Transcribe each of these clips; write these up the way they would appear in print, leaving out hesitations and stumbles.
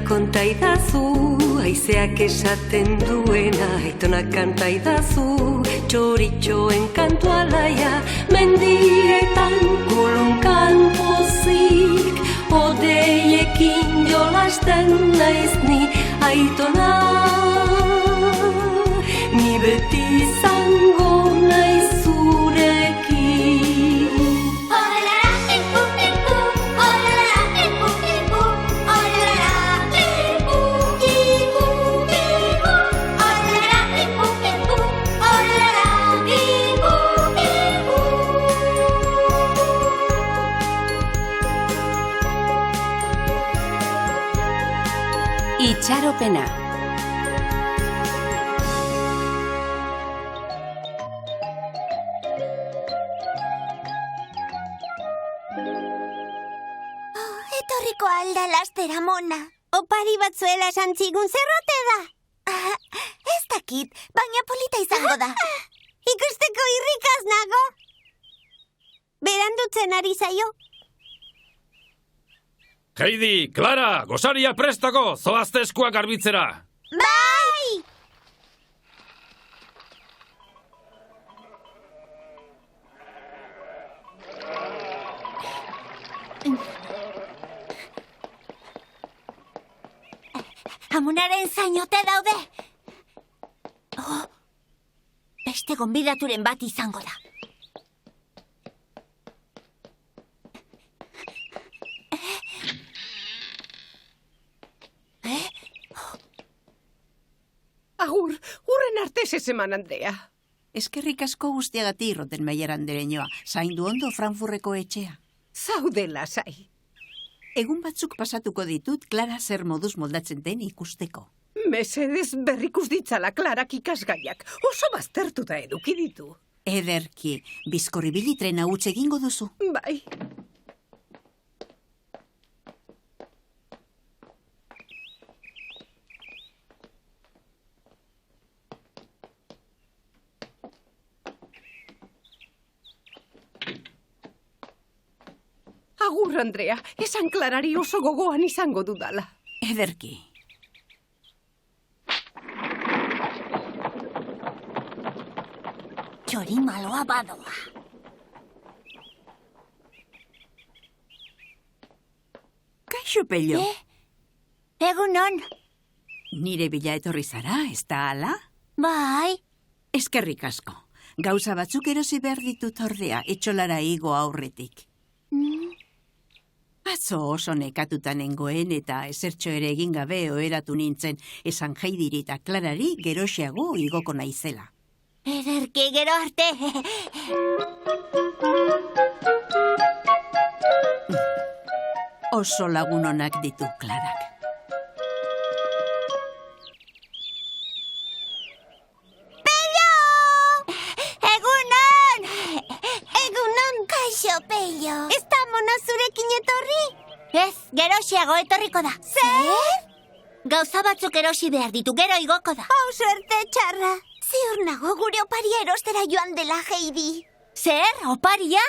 Kontaidazu, haizeak esaten duena, aitonak kantaidazu, txoritxoen kantu alaia, mendietan kolonkan pozik, odeiekin jolasten naiz ni, aitona, ni beti izango naiz zurekin. Itxaropena. Etorriko alda lastera, mona. Opari batzuela esan zigun zerrote da. Ez dakit, baina polita izango da. Ikusteko irrikaz nago. Berandutzen ari zaio. Heidi, Clara, gosaria prestako, zoazte eskuak garbitzera. Bai! Amonaren zainote daude. Beste gonbidaturen bat izango da. Agur, urren arte seseman, Andrea. Eskerrik asko guztiagati Rottenmeier andereñoa, zaindu ondo Frankfurteko etxea. Zaude lasai. Egun batzuk pasatuko ditut Clara zer moduz moldatzen den ikusteko. Mesedez berrikus ditzala Clarak ikasgaiak. Oso baztertuta eduki ditu. Ederki, bizkorribili trena utz egingo duzu. Bai. Agur, Andrea, esan Clarari oso gogoan izango dudala. Ederki. Txori maloa badoa. Kaixo, Pello. Egunon. Nire bila etorri zara, ez da ala? Bai. Eskerrik asko. Gauza batzuk erosi behar ditut ordea, etxolara igo aurretik. Atzo oso nekatuta nengoen eta ezertxo ere egin gabe oheratu nintzen esan Heidiri eta Clarari geroxeago igoko naizela. Ederki, gero arte. Oso lagun onak ditu Clarak. Kaixo, Pello. Ez da mona zurekin etorri? Ez, geroxiago etorriko da. Zer? Gauza batzuk erosi behar ditu, gero igoko da. Hau suerte txarra. Ziur nago gure oparia erostera joan dela, Heidi. Zer, oparia?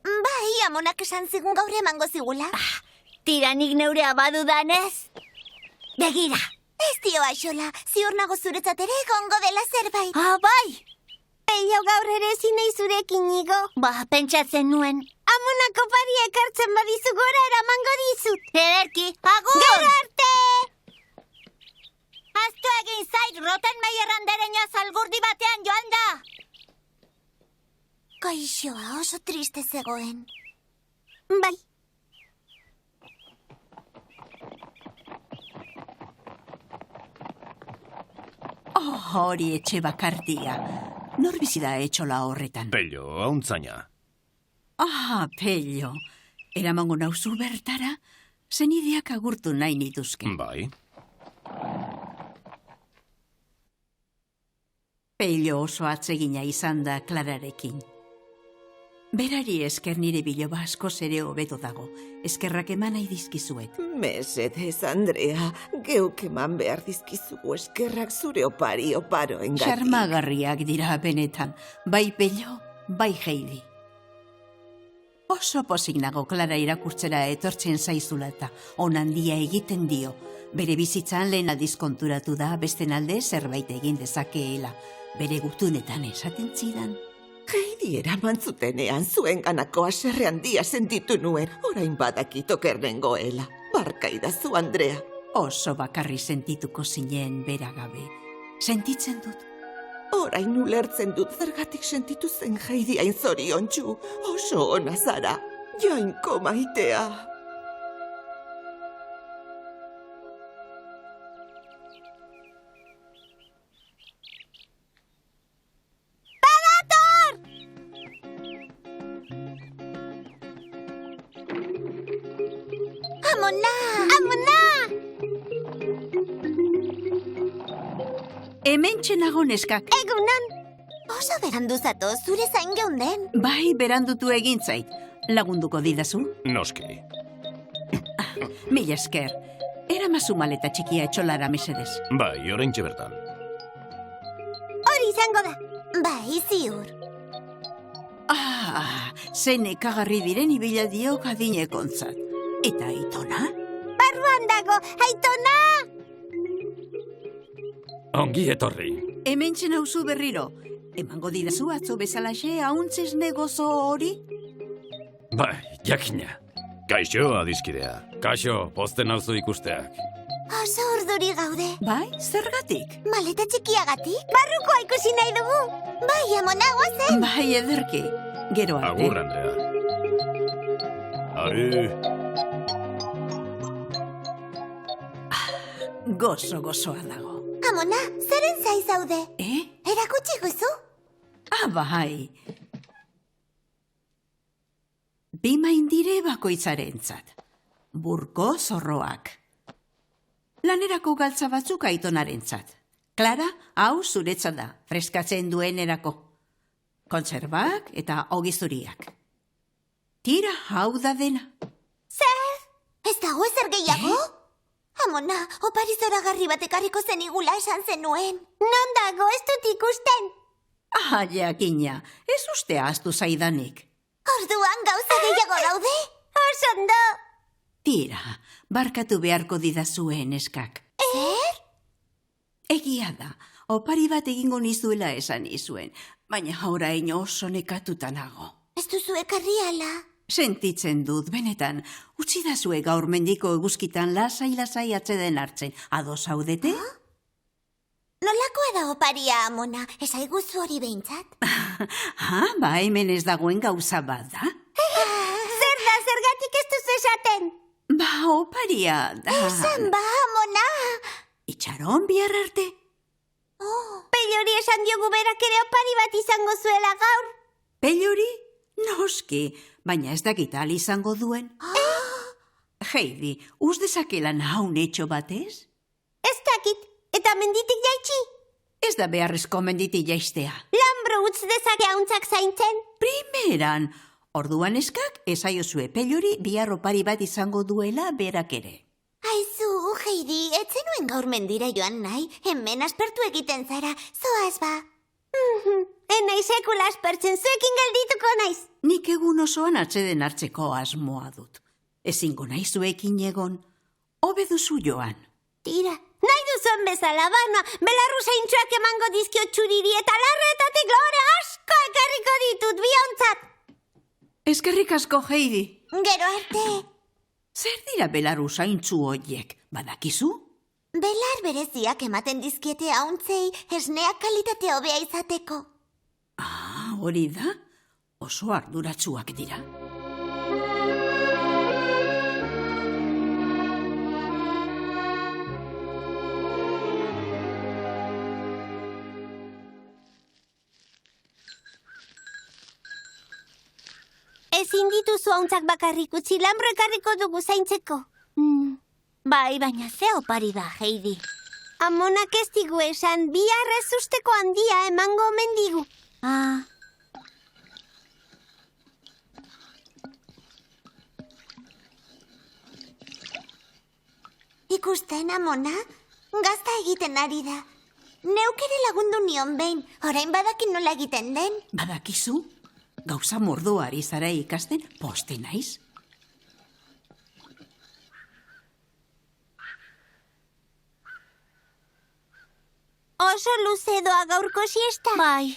Bai, amonak esan zigun gaur emango zigula. Tiranik neure abadudanez. Begira. Ez dio aixola, ziur nago zuretzat ere egongo dela zerbait. Bai. Pello gaur ere zinei zurekin igo. Pentsatzen nuen. Amonako pari ekartzen badizu gora eramango dizut. Ederki, agur! Gero arte! Aztu egin zait, Rottenmeier andereñoa zalgurdi batean joan da. Kaixoa oso triste zegoen. Bai. Hori etxe bakartia. Nor bizi da etxola horretan? Pello, hauntzaina. Pello. Eramango nauzu bertara, zenideak agurtu nahi nituzke. Bai. Pello oso atsegina izan da Klararekin. Berari esker nire biloba askoz ere hobeto dago. Eskerrak eman nahi dizkizuet. Mesedez, Andrea, geuk eman behar dizkizugu eskerrak zure opari oparoengatik. Xarmagarriak dira benetan, bai Pello, bai Heidi. Oso pozik nago Klara irakurtzera etortzen zaizula eta onandia egiten dio. Bere bizitzan lehen aldiz konturatu da besten alde zerbait egin dezakeela. Bere gutunetan esaten zidan. Heidi eraman zutenean zuen ganako haserre handia sentitu nuen, orain badakit okerren goela. Barka idazu, Andrea. Oso bakarri sentituko zinen bera gabe. Sentitzen dut. Orain ulertzen dut zergatik sentitu zen Heidi hain zoriontsu. Oso ona zara, jainko maitea. Amona! Amona! Hementxe nago neskak. Egunon! Oso berandu zato, zure zain geunden. Bai, berandutu egin zait. Lagunduko didazu? Noski. Mila esker. Eramazu maleta txikia etxolara mesedez. Bai, oraintxe bertan. Hori izango da. Bai, ziur. Zen ekagarri diren ibila diok adinekontzat. Eta Aitona? Barruan dago, Aitona! Ongi etorri. Hementxe nauzu berriro. Emango didazu atzo bezalaxe hauntzez negozo hori? Bai, jakina. Kaixo, adiskidea. Kaixo, pozten nauzu ikusteak. Oso urduri gaude. Bai, zergatik? Maleta txikiagatik? Barrukoa ikusi nahi dugu. Bai, Amona, guazen. Bai, ederki. Gero arte. Agur, Andrea. Gozo-gozoa dago. Amona, zeren zai zaude? Erakutsi guzu? Bai. Bi maindire bakoitzarentzat. Burko zorroak. Lanerako galtza batzuk Aitonarentzat. Klara, hau zuretzat da, freskatzen duenerako. Kontserbak eta ogizuriak. Tira, hau da dena. Zer? Ez dago ezer gehiago? Amona, opari zoragarri bat ekarriko zenigula esan zenuen. Non dago, ez dut ikusten. Jakina, ez uste ahaztu zaidanik. Orduan gauza gehiago daude? Osondo! Tira, barkatu beharko didazuen eskak. Zer? Egia da, opari bat egingo nizuela esan nizuen, baina orain oso nekatuta nago. Ez duzu ekarri ala? Sentitzen dut, benetan, utzi dazue gaur mendiko eguzkitan lasai-lasai atzeden hartzen. Ados zaudete? Nolakoa da oparia, Amona? Esaiguzu hori behintzat? Ba, hemen ez dagoen gauza bat da? Zer da, zergatik ez duzu esaten? Ba, oparia da... Esan ba, Amona! Itxaron bihar arte? Pellori esan diogu berak ere opari bat izango zuela gaur. Pellori? Noski, baina ez dakit ahal izango duen. Heidi, uz dezakela naun etxo batez? Ez dakit, eta menditik jaitsi. Ez da beharrezko menditik jaistea. Lambro utz dezake hauntzak zaintzen. Primeran, orduan eskak esaiozue Pellori bihar opari bat izango duela berak ere. Aizu, Heidi, etzenuen gaur mendira joan nahi, hemen aspertu egiten zara, zoaz ba. Enai sekula aspertzen, zuekin geldituko naiz. Nik egun osoan atzeden hartzeko asmoa dut. Ezingo nahi zuekin egon, hobe duzu joan. Tira, nahi duzuen bezala, bana, belarru zaintxoak emango dizkio txuriri eta larretatik lore asko ekarriko ditut biontzat. Eskerrik asko, Heidi. Gero arte. Zer dira belarru zaintzu horiek, badakizu? Belar bereziak ematen dizkiete hauntzei esneak kalitate hobea izateko. Hori da, oso arduratsuak dira. Ezin dituzu hauntzak bakarrik utzi, Lambro ekarriko dugu zaintzeko. Bai, baina ze opari da, Heidi. Amonak ez digu esan, bihar ez usteko handia emango omen digu. Ikusten, Amona, gazta egiten ari da. Neuk ere lagundu nion behin, orain badakin nola egiten den. Badakizu? Gauza mordoa ari zara ikasten, poste naiz? Oso luze doa gaurko siesta. Bai.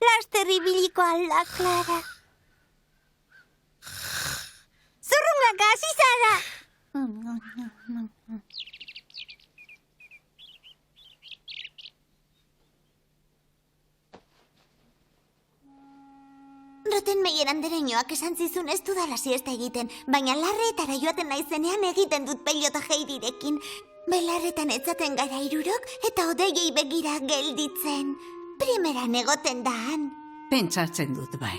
Laster ibiliko alda, Clara. Zurrungaka hasi zara! Rottenmeier andereñoak esan zizun ez dudala siesta egiten, baina larretara joaten naizenean egiten dut Pello eta Heidirekin. Belarretan etzaten gara hirurok eta odeiei begira gelditzen. Primeran egoten da han. Pentsatzen dut bai.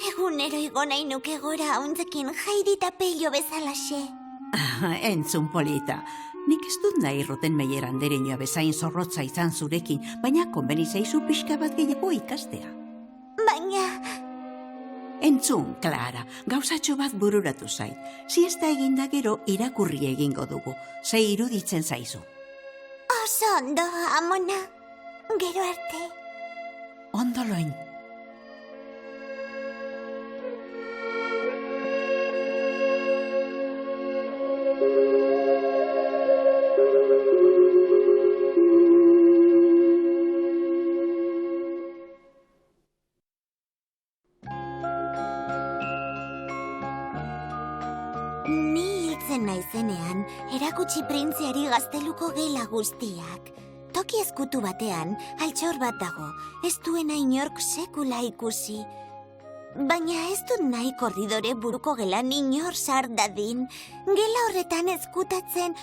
Egunero igo nahi nuke gora hauntzekin Heidi eta Pello bezalaxe. Entzun polita. Nik ez dut nahi Rottenmeier andereñoa bezain zorrotza izan zurekin, baina konbeni zaizu pixka bat gehiago ikastea. Baina... Entzun, Clara, gauzatxo bat bururatu zait. Siesta eginda gero irakurri egingo dugu. Ze iruditzen zaizu. Oso ondo, Amona. Gero arte. Ondo loin. Ni hiltzen naizenean, erakutsi printziari gazteluko gela guztiak. Toki ezkutu batean, altxor bat dago, ez duena inork sekula ikusi. Baina ez dut nahi korridore buruko gelan inor sar dadin. Gela horretan ezkutatzen...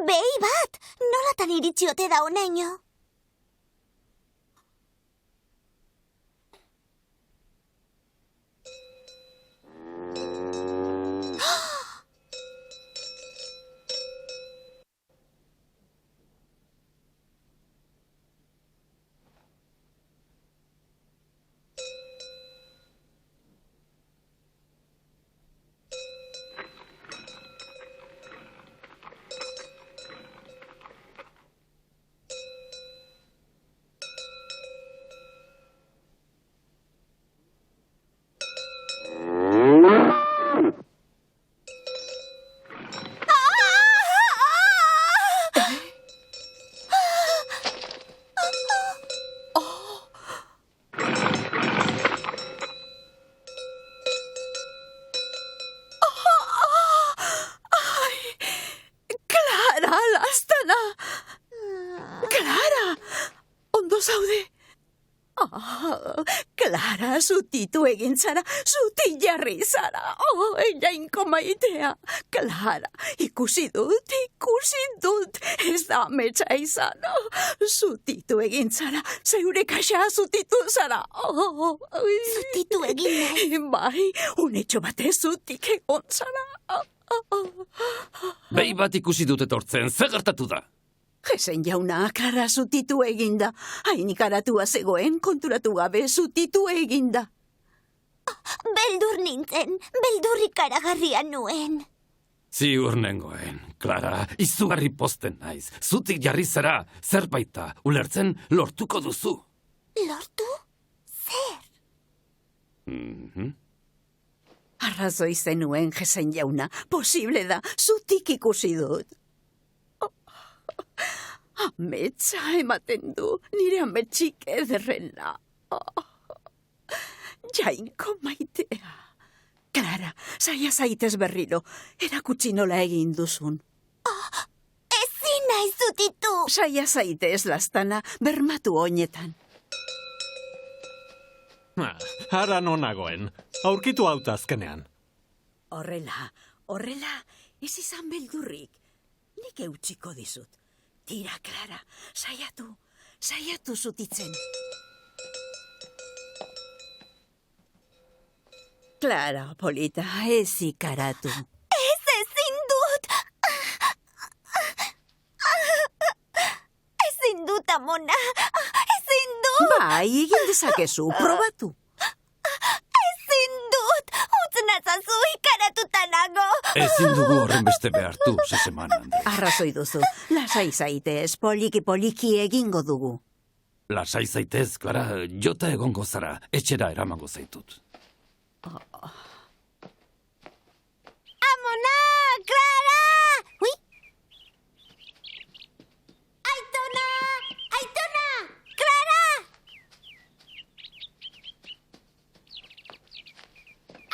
Behi bat! Nolatan iritsi ote da honaino? Clara, zutitu egin zara, zuti jarri zara. Jainko maitea. Clara, ikusi dut. Ez da metxa izan. Zutitu egin zara, zeure kaxa zutitu zara. Zutitu egin nahi. Bai, unetxo batez zutik egon zara. Behi bat ikusi dut etortzen, ze gertatu da? Jezen jauna, Clara zutitu eginda. Hain ikaratua zegoen, konturatu gabe zutitu eginda. Beldur nintzen, beldur ikaragarria nuen. Ziur nengoen, Clara, izugarri posten naiz. Zutik jarri zara, zerbaita, ulertzen lortuko duzu. Lortu? Zer? Arrazoi zenuen, jezen jauna, posible da, zutik ikusi dut. Ametsa ematen du, nire ametsik ederrena. Jainko maitea. Clara, zaila zaitez berriro, erakutsi nola egin duzun. Ezin nahi zutitu. Zaila zaitez, lastana, bermatu oinetan. Hara non nagoen, aurkitu hauta azkenean. Horrela, Ez izan beldurrik. Nik eutxiko dizut. Tira, Clara, saiatu zutitzen. Clara, polita, ez ikaratu. Ezin dut! Ezin dut, amona! Ezin dut! Bai, egin dezakezu, probatu. Ezin dut! Utz nazazu ikaratuta nago! Ezin dugu horren beste behartu, Seseman Andrea. Arrazoi duzu, lasai zaitez, poliki egingo dugu. Lasai zaitez, Clara, jota egongo zara, etxera eramango zaitut. Amona! Clara! Ui! Aitona! Aitona! Clara!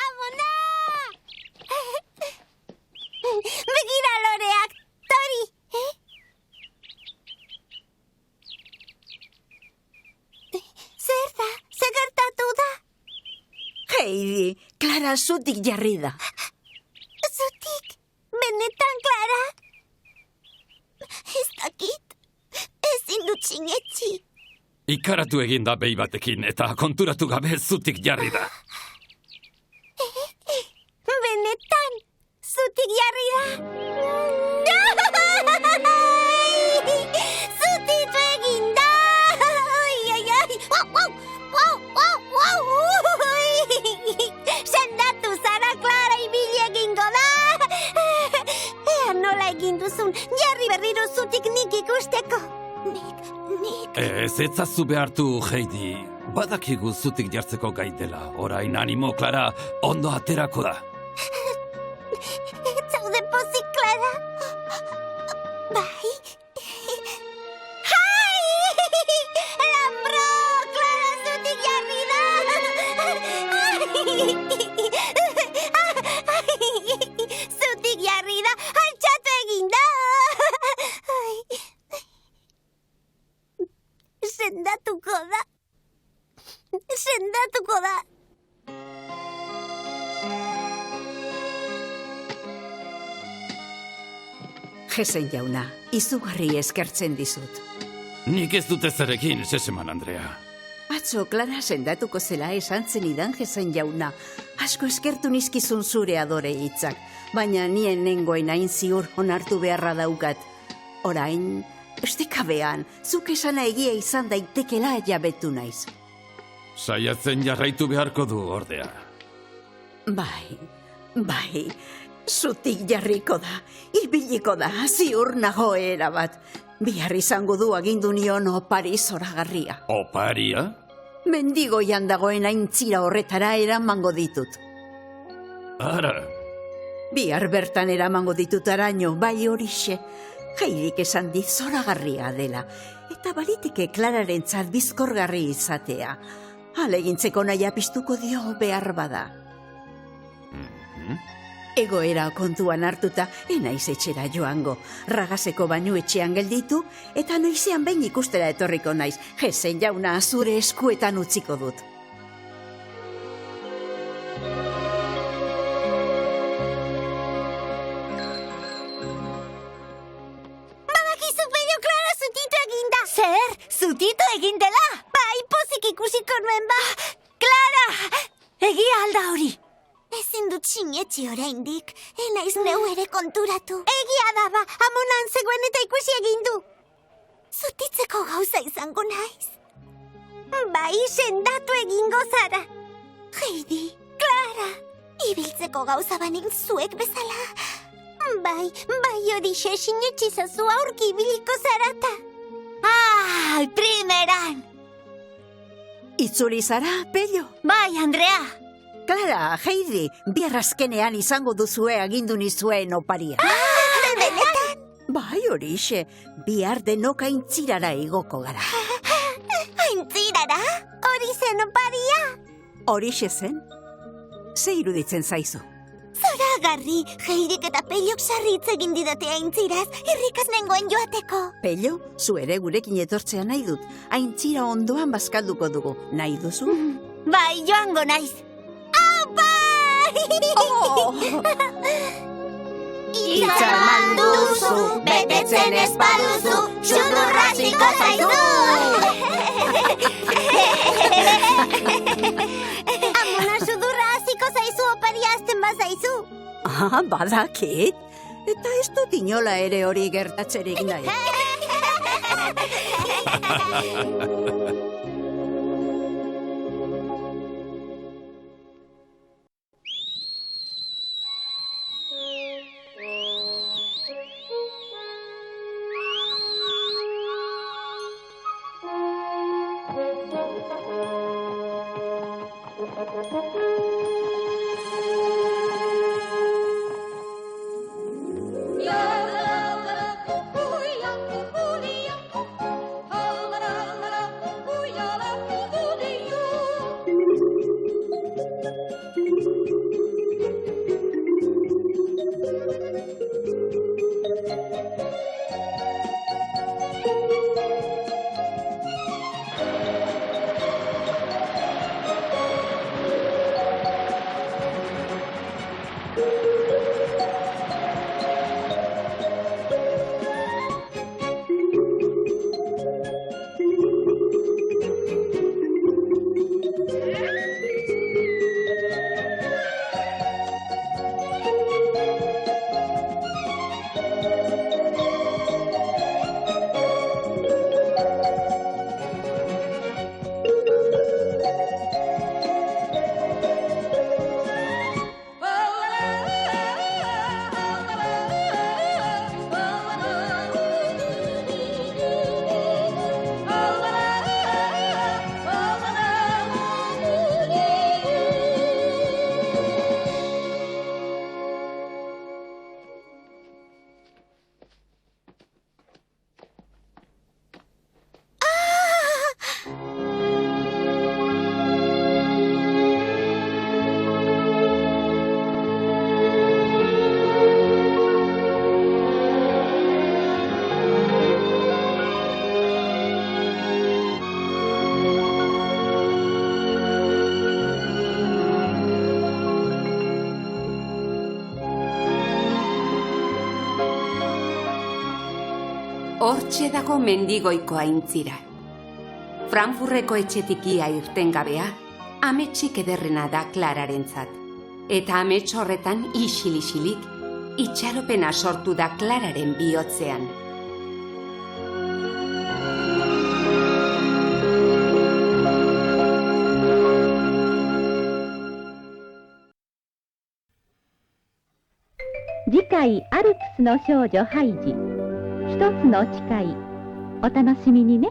Amona! Begira loreak, Tori! Zer da? Zer gertatu da? Heidi, Clara zutik jarri da. Zutik? Benetan, Clara? Ez dakit. Ezin dut sinetxi. Ikaratu egin da behi batekin eta konturatu gabe zutik jarri da. Benetan, zutik jarri da. Zutitu egin da. Sendatu zara, Clara, ibili egingo da. Ea nola egin duzun, jarri berriro zutik nik ikusteko. Nik... Ez etzazu behartu, Heidi. Badakigu zutik jartzeko gai dela. Orain animo, Clara, ondo aterako da. Ez zaude pozik, Clara? Bai? Hai! Lambro! Clara zutik jarri da! Zutik jarri da! Altxatu egin da! Sendatuko da! Sendatuko da! Jesen jauna, izugarri eskertzen dizut. Nik ez dute zerekin, Seseman Andrea. Atzo, Clara sendatuko zela esan zenidan Jesen jauna. Asko eskertu nizkizun zure adore hitzak, baina nien nengoen hain ziur onartu beharra daukat. Orain, estekabean, zuk esana egia izan daitekela jabetu naiz. Saiatzen jarraitu beharko du, ordea. Bai, zutik jarriko da, ibiliko da, ziur nago erabat. Bihar izango du agindu nion opari zoragarria. Oparia? Mendigoian dagoen aintzira horretara eramango ditut. Ara, Bihar bertan eramango ditut araño, bai horixe. Heidik esan dit zoragarria dela, eta baliteke Klararentzat bizkorgarri izatea. Alegintzeko naia piztuko dio behar bada. Egoera kontuan hartuta, enaiz etxera joango. Ragaseko bainu etxean gelditu, eta noizean behin ikustera etorriko naiz. Jesen jauna, zure eskuetan utziko dut. Badakizu Pello, Clara zutitu eginda! Zer? Zutitu egindela? Bai, pozik ikusiko nuen ba! Clara! Egia alda hori! Ezin dut sinetxi oraindik. Enaiz neu ere konturatu. Egia da ba, amonan zegoen eta ikusi egin du. Zutitzeko gauza izango naiz. Bai, sendatu egingo zara. Heidi, Clara, ibiltzeko gauza banin zuek bezala. Bai horixe sinetxi zazu aurki ibiliko zarata. Primeran! Itzuli zara, Pello? Bai, Andrea! Clara, Heidi, bihar azkenean izango duzue agindu nizuen oparia. Benetan? Bai horixe, bihar denok aintzirara igoko gara. Aintzirara? Hori zen oparia? Horixe zen? Ze iruditzen zaizu? Zoragarri, Heidik eta Pellok sarritz egin didate aintziraz, irrikaz nengoen joateko. Pello, zu ere gurekin etortzea nahi dut. Aintzira ondoan bazkalduko dugu. Nahi duzu? Bai, joango naiz. Aupa! Oh! Hitza eman duzu, betetzen ez baduzu, sudurraziko zaizu! Amona, sudurra hasiko zaizu opari hasten bazaizu. Badakit. Eta ez dut inola ere hori gertatzerik nahi. Hortxe dago mendigoiko aintzira. Frankfurteko etxetik ia irten gabea, ametsik ederrena da Klararentzat. Eta amets horretan isil-isilik, itxaropena sortu da Klararen bihotzean. Jikaiアルプスの少女ハイジ。一つの誓い。お楽しみにね。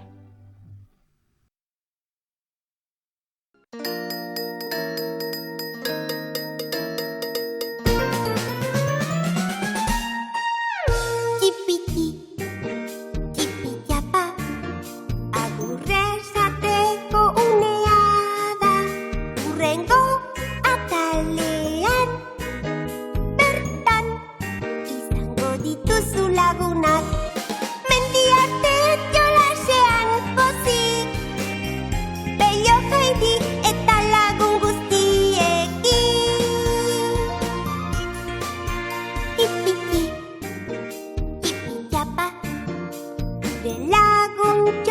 Lagun